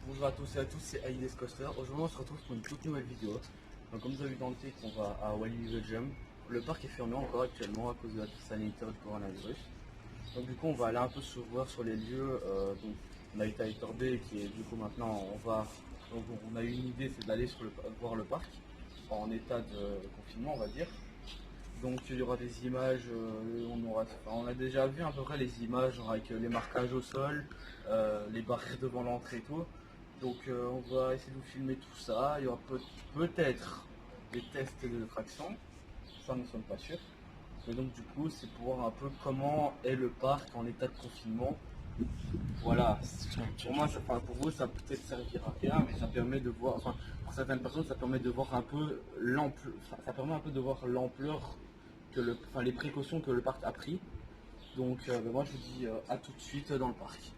Bonjour à tous et à tous, c'est Aides Coaster. Aujourd'hui on se retrouve pour une toute nouvelle vidéo. Donc comme vous avez vu dans le titre, on va à Walibi Belgium. Le parc est fermé encore actuellement à cause de la crise sanitaire du coronavirus. Donc du coup on va aller un peu s'ouvrir sur les lieux. Donc on a été à Hector Bay qui est du coup maintenant on a eu une idée, c'est d'aller voir le parc en état de confinement on va dire. Donc il y aura des images, on a déjà vu à peu près les images genre avec les marquages au sol, les barrières devant l'entrée et tout. Donc on va essayer de vous filmer tout ça. Il y aura peut-être des tests de traction, ça nous ne sommes pas sûrs. Mais donc du coup c'est pour voir un peu comment est le parc en état de confinement. Voilà, pour moi, pour vous ça peut-être servir à rien, mais ça permet de voir, enfin pour certaines personnes ça permet de voir un peu l'ampleur, ça permet un peu de voir l'ampleur les précautions que le parc a pris. Donc moi je vous dis à tout de suite dans le parc.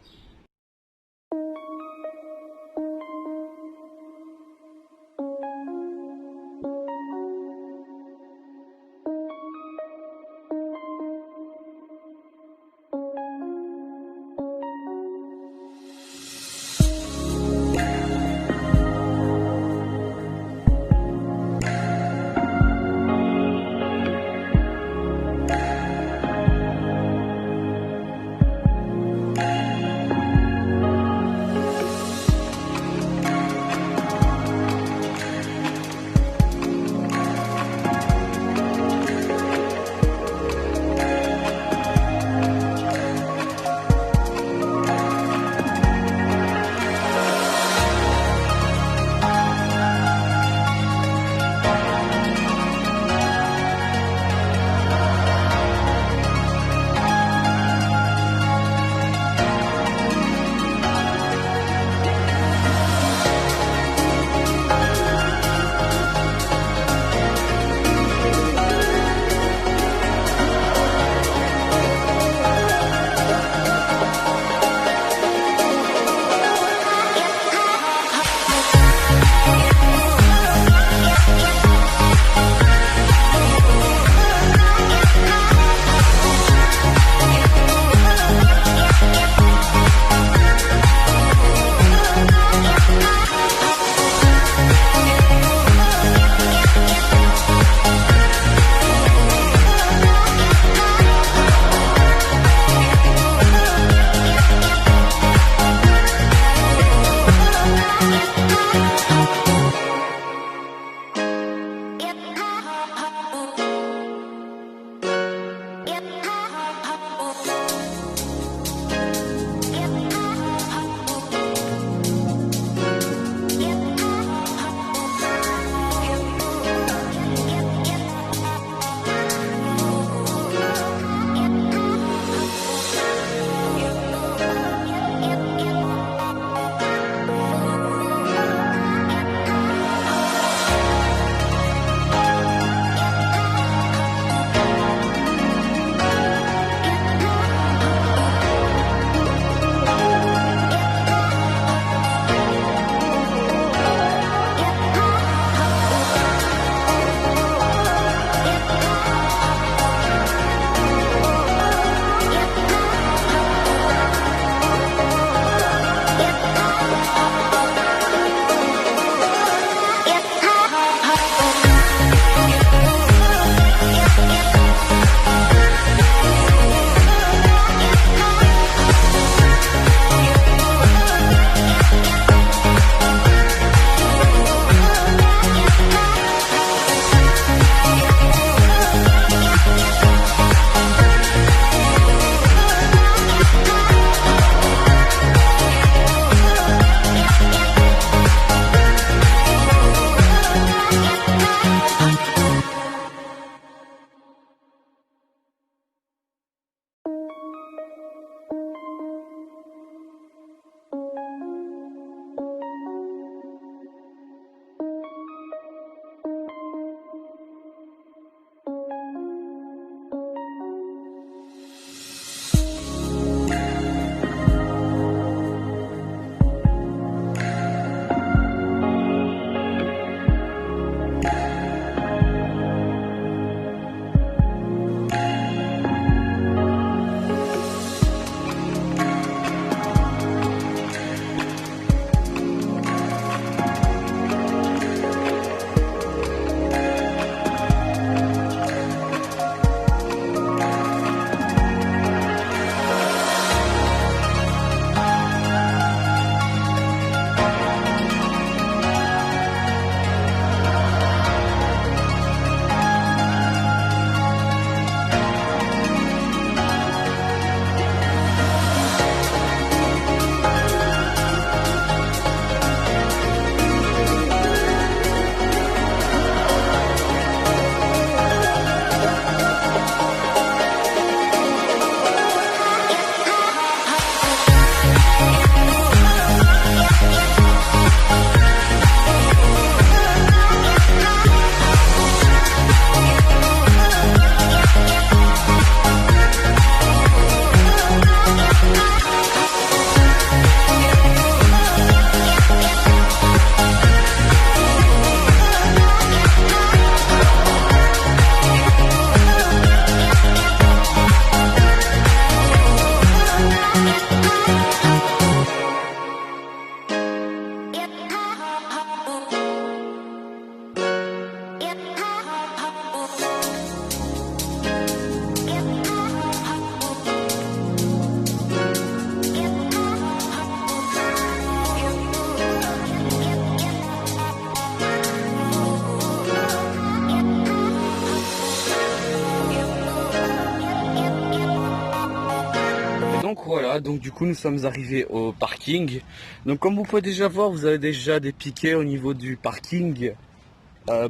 Voilà, donc du coup nous sommes arrivés au parking. Donc comme vous pouvez déjà voir, vous avez déjà des piquets au niveau du parking.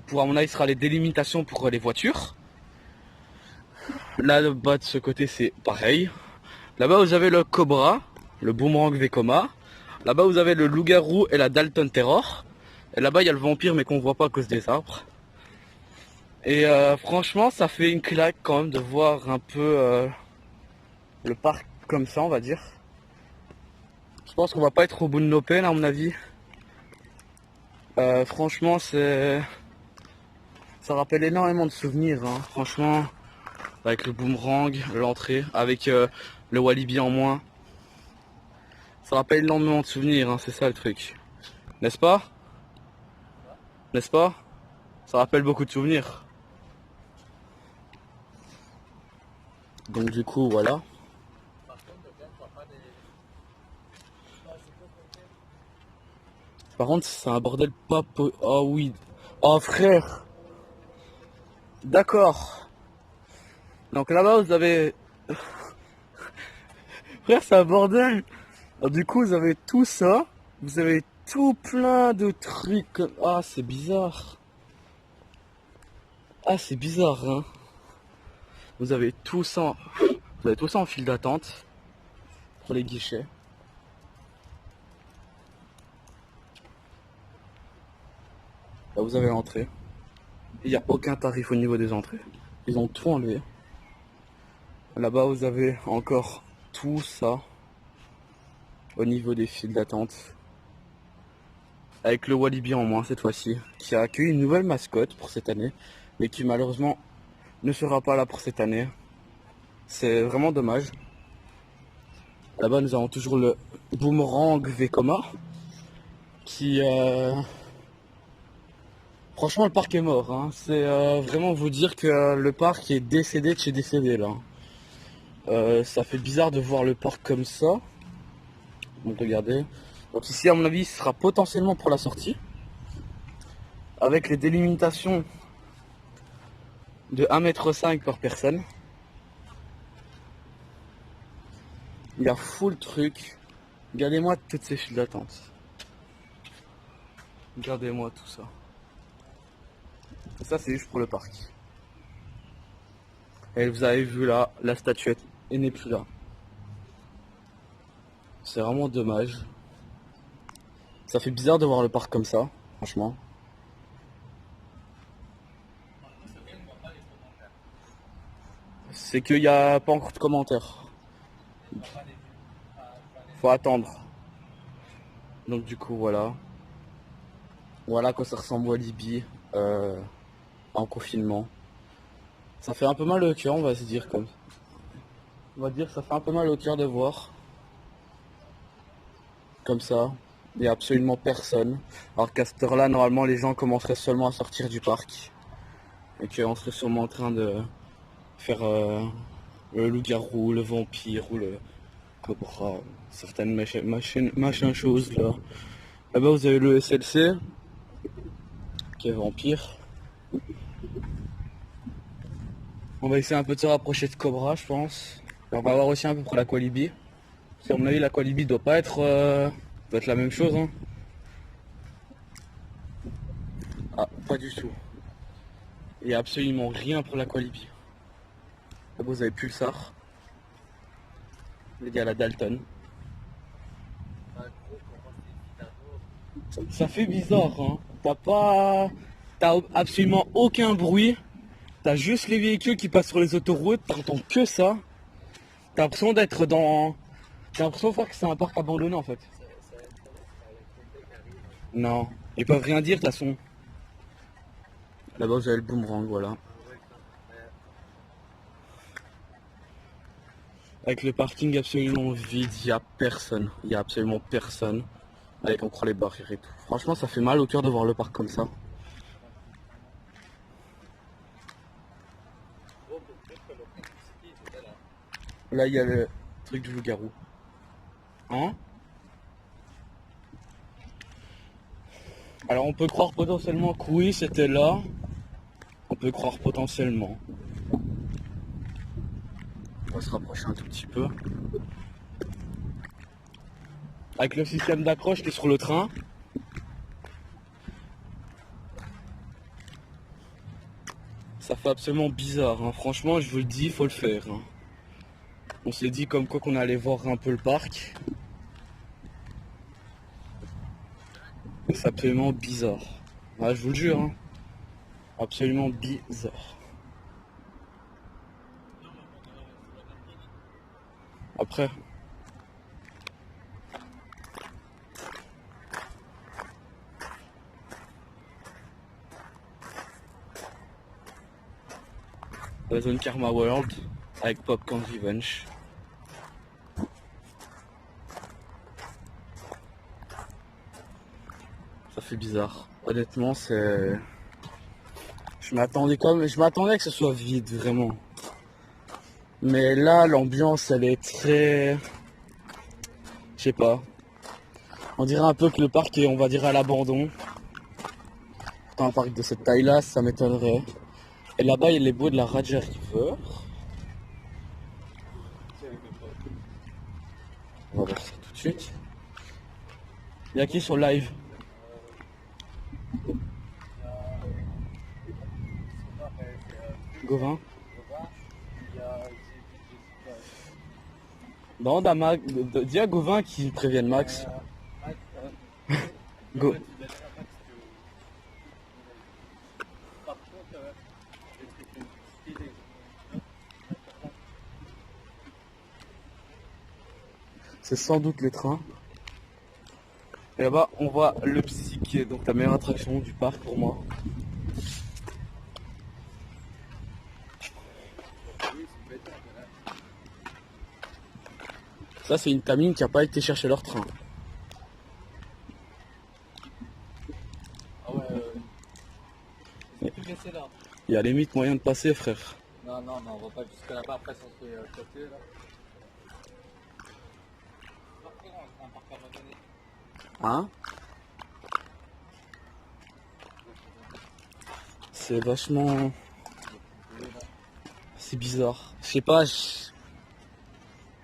Pour à mon avis, ce sera les délimitations pour les voitures. Là-bas de ce côté c'est pareil. Là-bas vous avez le Cobra, le Boomerang Vekoma. Là-bas vous avez le Loup-Garou et la Dalton Terror. Et là-bas il y a le vampire mais qu'on voit pas à cause des arbres. Et franchement ça fait une claque quand même de voir un peu le parc comme ça, on va dire. Je pense qu'on va pas être au bout de nos peines à mon avis. Franchement ça rappelle énormément de souvenirs hein. Franchement, avec le boomerang, l'entrée, avec le Walibi en moins. Ça rappelle énormément de souvenirs hein, c'est ça le truc. N'est-ce pas? N'est-ce pas? Ça rappelle beaucoup de souvenirs. Donc du coup voilà. Par contre c'est un bordel pas oh oui. Oh frère. D'accord. Donc là-bas vous avez... Frère c'est un bordel. Alors, du coup vous avez tout ça. Vous avez tout plein de trucs. Ah c'est bizarre. Ah c'est bizarre hein. Vous avez tout ça. Vous avez tout ça en file d'attente. Pour les guichets. Là vous avez l'entrée. Il n'y a aucun tarif au niveau des entrées. Ils ont tout enlevé. Là-bas vous avez encore tout ça. Au niveau des files d'attente. Avec le Walibi en moins cette fois-ci. Qui a accueilli une nouvelle mascotte pour cette année. Mais qui malheureusement ne sera pas là pour cette année. C'est vraiment dommage. Là-bas nous avons toujours le Boomerang Vekoma. Qui... Franchement le parc est mort. Hein. C'est vraiment vous dire que le parc est décédé de chez décédé là. Ça fait bizarre de voir le parc comme ça. Donc regardez. Donc ici à mon avis ce sera potentiellement pour la sortie. Avec les délimitations de 1,5 m par personne. Il y a full truc. Regardez-moi toutes ces files d'attente. Regardez-moi tout ça. Et ça c'est juste pour le parc. Et vous avez vu là, la statuette, elle n'est plus là. C'est vraiment dommage. Ça fait bizarre de voir le parc comme ça, franchement. C'est qu'il n'y a pas encore de commentaires. Faut attendre. Donc du coup voilà. Voilà à quoi ça ressemble Walibi en confinement. Ça fait un peu mal au cœur, on va se dire comme ça. On va dire que ça fait un peu mal au cœur de voir. Comme ça. Il n'y a absolument personne. Alors qu'à cette heure-là, normalement, les gens commenceraient seulement à sortir du parc. Et qu'on serait sûrement en train de faire le loup-garou, le vampire ou le cobra. Certaines machin choses là. Là-bas, vous avez le SLC, qui est vampire. On va essayer un peu de se rapprocher de Cobra, je pense. Et on va voir aussi un peu pour l'Aqualibi. Parce qu'à mon avis, l'Aqualibi doit pas être, la même chose. Hein. Ah, pas du tout. Il n'y a absolument rien pour l'Aqualibi. Là, vous avez Pulsar. Il y a la Dalton. Ça fait bizarre, hein. T'as absolument aucun bruit. T'as juste les véhicules qui passent sur les autoroutes, t'entends que ça. T'as l'impression d'être dans... T'as l'impression de voir que c'est un parc abandonné en fait. Non, ils peuvent rien dire de toute façon. Là-bas vous avez le boomerang, voilà. Avec le parking absolument vide, il n'y a personne. Il n'y a absolument personne. Avec encore les barrières et tout. Franchement ça fait mal au cœur de voir le parc comme ça. Là il y a le truc du loup-garou. Hein? Alors on peut croire potentiellement que oui c'était là. On peut croire potentiellement. On va se rapprocher un tout petit peu. avec le système d'accroche qui est sur le train. Ça fait absolument bizarre, hein. Franchement je vous le dis, il faut le faire, hein. On s'est dit comme quoi qu'on allait voir un peu le parc. C'est absolument bizarre. Ouais, je vous le jure, hein. Absolument bizarre. Après. La zone Karma World avec Popcorn Revenge. Ça fait bizarre. Honnêtement, c'est. Je m'attendais que ce soit vide, vraiment. Mais là, l'ambiance, elle est très. Je sais pas. On dirait un peu que le parc est, on va dire, à l'abandon. Dans un parc de cette taille-là, ça m'étonnerait. Et là-bas, il y a les bouts de la Raja River. On va voir ça tout de suite. Il y a qui sur live? Gauvin. Demande à Max, dis à Gauvin qu'il prévienne Max. Go. C'est sans doute les trains. Et là-bas, on voit le Psy qui est donc la meilleure attraction du parc pour moi. Ça, c'est une Tamine qui n'a pas été chercher leur train. Ah ouais, c'est plus laissé là. Il y a limite moyen de passer, frère. Non, non, non, on va pas jusque là-bas, après ça se fait côté là. Hein? C'est vachement... C'est bizarre. Je sais pas,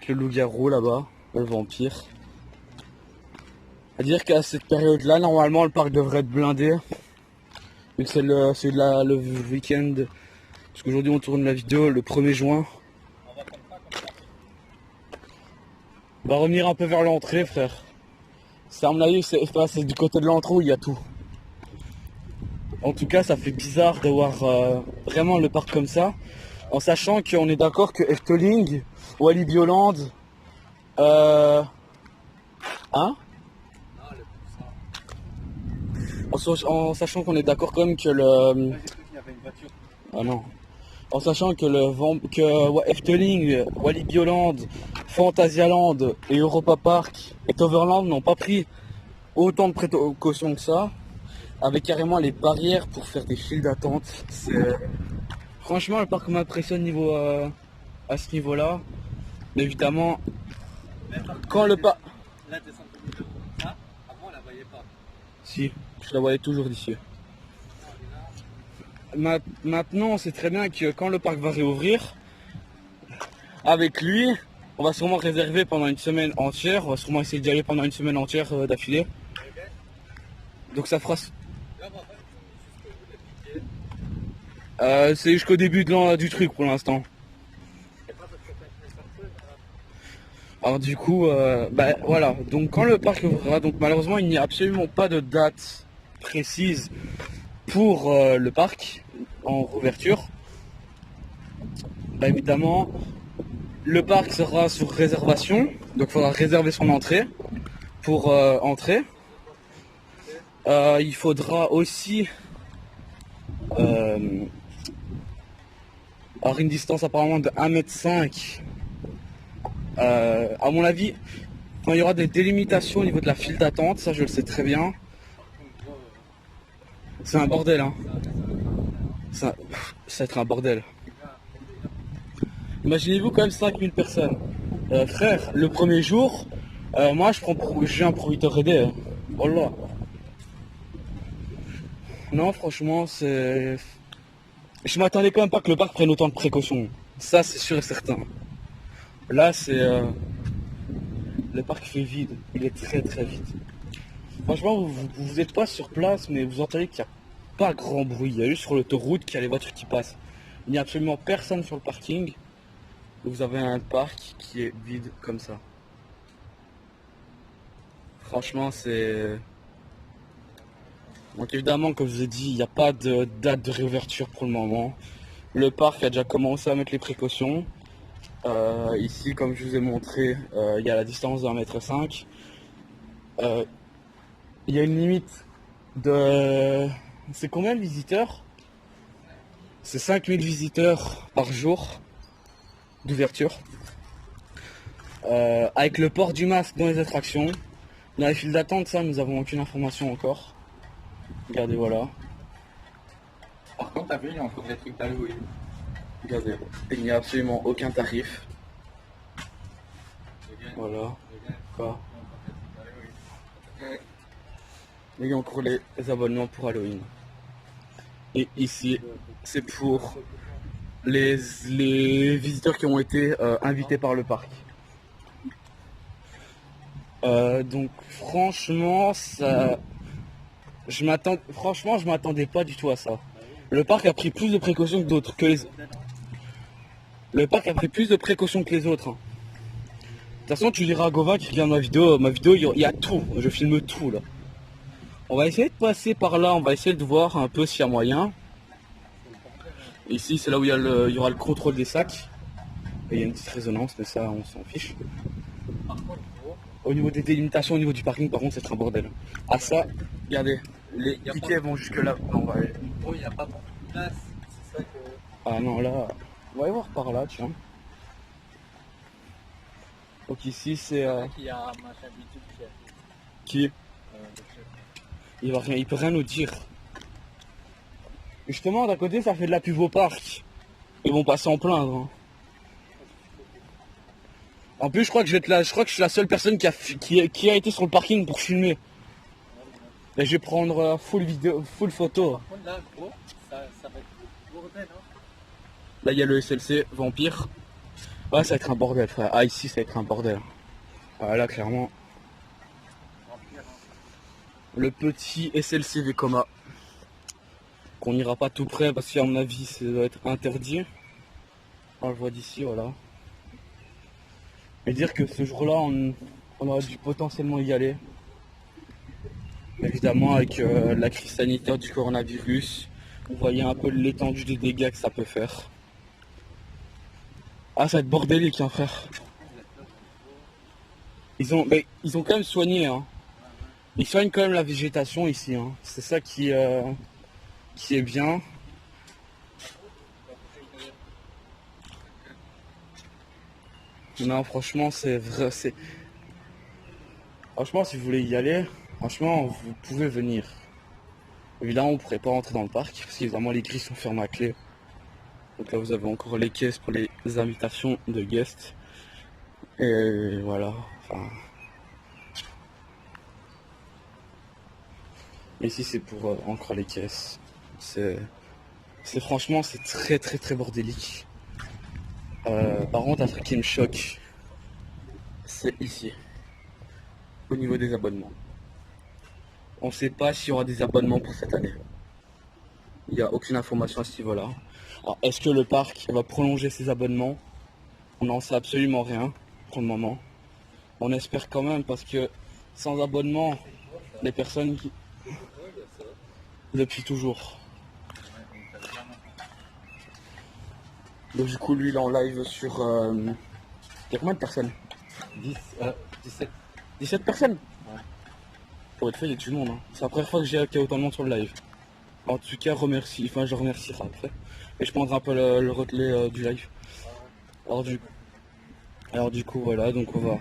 le loup-garou là-bas, le vampire. À dire qu'à cette période-là, normalement, le parc devrait être blindé. Vu que c'est le week-end. Parce qu'aujourd'hui, on tourne la vidéo le 1er juin. On va revenir un peu vers l'entrée, frère. C'est à mon avis, c'est du côté de l'entrée où il y a tout. En tout cas, ça fait bizarre de voir vraiment le parc comme ça. En sachant qu'on est d'accord que Efteling, Walibi Holland, hein? En sachant qu'on est d'accord quand même que le... Ah non. En sachant que Efteling, Walibi Holland, Phantasialand et Europa Park et Toverland n'ont pas pris autant de précautions que ça, avec carrément les barrières pour faire des files d'attente. Franchement, le parc m'impressionne à ce niveau-là. Mais évidemment, quand le parc... Là, descendre de ça, avant on la voyait pas. Si, je la voyais toujours d'ici. Maintenant, on sait très bien que quand le parc va réouvrir, avec lui, on va sûrement réserver pendant une semaine entière. On va sûrement essayer d'y aller pendant une semaine entière d'affilée. Donc ça fera... c'est jusqu'au début du truc pour l'instant. Alors du coup, voilà. Donc quand le parc ouvrira, donc malheureusement il n'y a absolument pas de date précise pour le parc en ouverture. Bah, évidemment, le parc sera sur réservation, donc il faudra réserver son entrée pour entrer. Il faudra aussi avoir une distance apparemment de 1,5 m. À mon avis, quand il y aura des délimitations au niveau de la file d'attente, ça je le sais très bien. C'est un bordel, hein. Ça va être un bordel. Imaginez-vous quand même 5000 personnes. Frère, le premier jour, moi je viens pour 8h30. Hein. Oh là. Non, franchement, c'est... Je m'attendais quand même pas que le parc prenne autant de précautions. Ça, c'est sûr et certain. Là, c'est... le parc fait vide, il est très très vide. Franchement, vous êtes pas sur place, mais vous entendez qu'il n'y a pas grand bruit. Il y a juste sur l'autoroute qu'il y a les voitures qui passent. Il n'y a absolument personne sur le parking. Vous avez un parc qui est vide comme ça. Franchement, c'est... Donc évidemment, comme je vous ai dit, il n'y a pas de date de réouverture pour le moment. Le parc a déjà commencé à mettre les précautions. Ici, comme je vous ai montré, il y a la distance d'1,5 m. Il y a une limite de... C'est combien de visiteurs? C'est 5000 visiteurs par jour d'ouverture. Avec le port du masque dans les attractions. Dans les files d'attente, ça, nous avons aucune information encore. Regardez, voilà. Par contre, t'as vu, il y a encore des trucs d'Halloween. Regardez, il n'y a absolument aucun tarif. Voilà. Quoi? Il y a encore les abonnements pour Halloween. Et ici, c'est pour les visiteurs qui ont été invités par le parc. Donc franchement, je m'attendais pas du tout à ça. Le parc a pris plus de précautions que d'autres, Le parc a pris plus de précautions que les autres. Hein. De toute façon, tu liras à Gova qui regarde ma vidéo, il y a tout, je filme tout là. On va essayer de passer par là, on va essayer de voir un peu s'il y a moyen. Ici, c'est là où il y aura le contrôle des sacs. Et il y a une petite résonance, mais ça, on s'en fiche. Au niveau des délimitations, au niveau du parking, par contre, c'est un bordel. Ah ça, regardez, les tickets vont jusque là. Non, bah, Oh, il n'y a pas beaucoup de place. C'est ça que... Ah non, là, on va y voir par là, tiens. Donc ici, c'est... Il y a un machin bidule Qui il peut rien nous dire. Justement, d'un côté, ça fait de la pub au parc. Ils vont pas s'en plaindre. Hein. En plus, je crois que je suis la seule personne qui a été sur le parking pour filmer. Et je vais prendre full photo. Par contre, là, gros, ça va être bordel, hein. Là, il y a le SLC Vampire. Ouais, ça va être un bordel, frère. Ah, ici, ça va être un bordel. Ah, là, clairement. Le petit SLC Vekoma. Qu'on n'ira pas tout près parce qu'à mon avis, ça doit être interdit. On le voit d'ici, voilà. Et dire que ce jour-là, on aurait dû potentiellement y aller. Évidemment, avec la crise sanitaire du coronavirus, vous voyez un peu l'étendue des dégâts que ça peut faire. Ah, ça va être bordélique, hein, frère. Ils ont quand même soigné, hein. Ils soignent quand même la végétation ici, hein. C'est ça qui est bien. Non, franchement, c'est vrai. Franchement, si vous voulez y aller, franchement, vous pouvez venir. Évidemment, vous ne pourrez pas rentrer dans le parc parce qu'évidemment, les grilles sont fermées à clé. Donc là, vous avez encore les caisses pour les invitations de guests. Et voilà. Enfin. Ici, c'est pour encore les caisses. Franchement, c'est très très très bordélique. Par contre, un truc qui me choque, c'est ici, au niveau des abonnements. On ne sait pas s'il y aura des abonnements pour cette année. Il n'y a aucune information à ce niveau-là. Alors, est-ce que le parc va prolonger ses abonnements? On n'en sait absolument rien pour le moment. On espère quand même parce que sans abonnement, les personnes qui... Depuis toujours. Donc du coup, lui, il est en live sur... Il y a combien de personnes? 17. 17 personnes? Ouais. Pour être fait, il y a du monde. Hein. C'est la première fois que j'ai autant de monde sur le live. En tout cas, je remercierai après. Et je prendrai un peu le relais du live. Alors du coup, voilà, donc on va...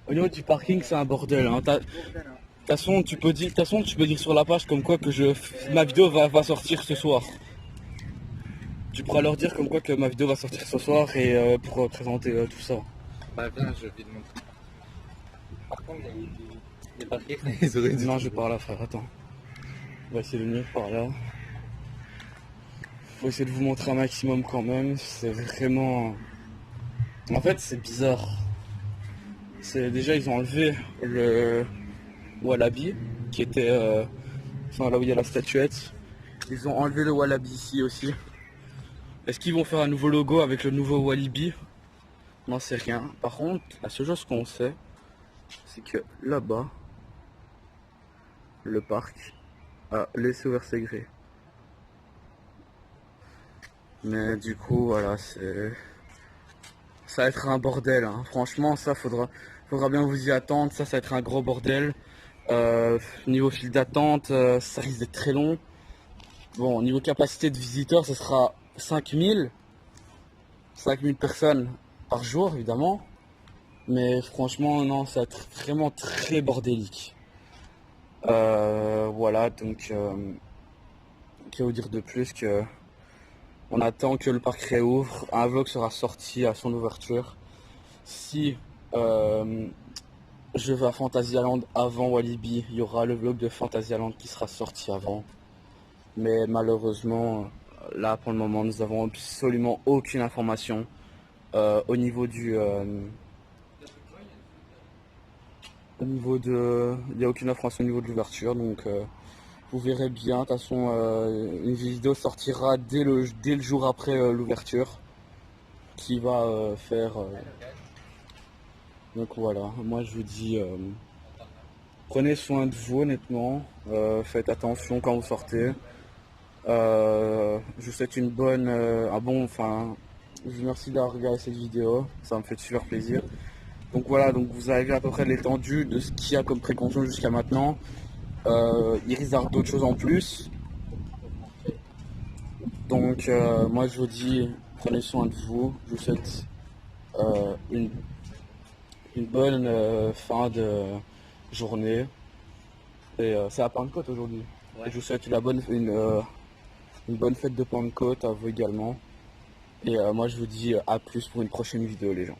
Au niveau du parking, c'est un bordel. Hein. De toute façon, tu peux dire sur la page comme quoi que ma vidéo va sortir ce soir. Tu pourras leur dire comme quoi que ma vidéo va sortir ce soir et pour présenter tout ça. Bah viens, je vais te montrer. Par contre, les papiers, ils auraient dû... Non, je vais par là, frère, attends. On va essayer de venir par là. Faut essayer de vous montrer un maximum quand même. C'est vraiment... En fait, c'est bizarre. c'est déjà ils ont enlevé le Wallaby qui était enfin là où il y a la statuette. Ils ont enlevé le Wallaby ici aussi. Est-ce qu'ils vont faire un nouveau logo avec le nouveau Wallaby? On n'en sait rien. Par contre, la seule chose qu'on sait, c'est que là-bas, le parc a laissé ouvert ses grilles. Mais du coup, voilà, ça va être un bordel. Hein. Franchement, ça faudra bien vous y attendre. Ça va être un gros bordel. Niveau file d'attente, ça risque d'être très long. Bon, niveau capacité de visiteurs, ce sera 5000 personnes par jour, évidemment. Mais franchement, non, ça va être vraiment très bordélique. Voilà, donc, que vous dire de plus que on attend que le parc réouvre. Un vlog sera sorti à son ouverture. Si je vais à Fantasyland avant Walibi, il y aura le vlog de Fantasyland qui sera sorti avant. Mais malheureusement, là pour le moment, nous avons absolument aucune information au niveau du... il n'y a aucune information au niveau de l'ouverture, donc vous verrez bien. De toute façon, une vidéo sortira dès le jour après l'ouverture, qui va faire... donc voilà, moi je vous dis, prenez soin de vous honnêtement, faites attention quand vous sortez. Je vous souhaite une bonne, je vous remercie d'avoir regardé cette vidéo, ça me fait super plaisir. Donc voilà, donc vous avez vu à peu près l'étendue de ce qu'il y a comme précaution jusqu'à maintenant. Il risque d'avoir d'autres choses en plus. Donc moi je vous dis, prenez soin de vous. Je vous souhaite une bonne fin de journée. Et c'est à Pentecôte aujourd'hui. Ouais. Et je vous souhaite une bonne fête de Pentecôte à vous également. Et moi je vous dis à plus pour une prochaine vidéo les gens.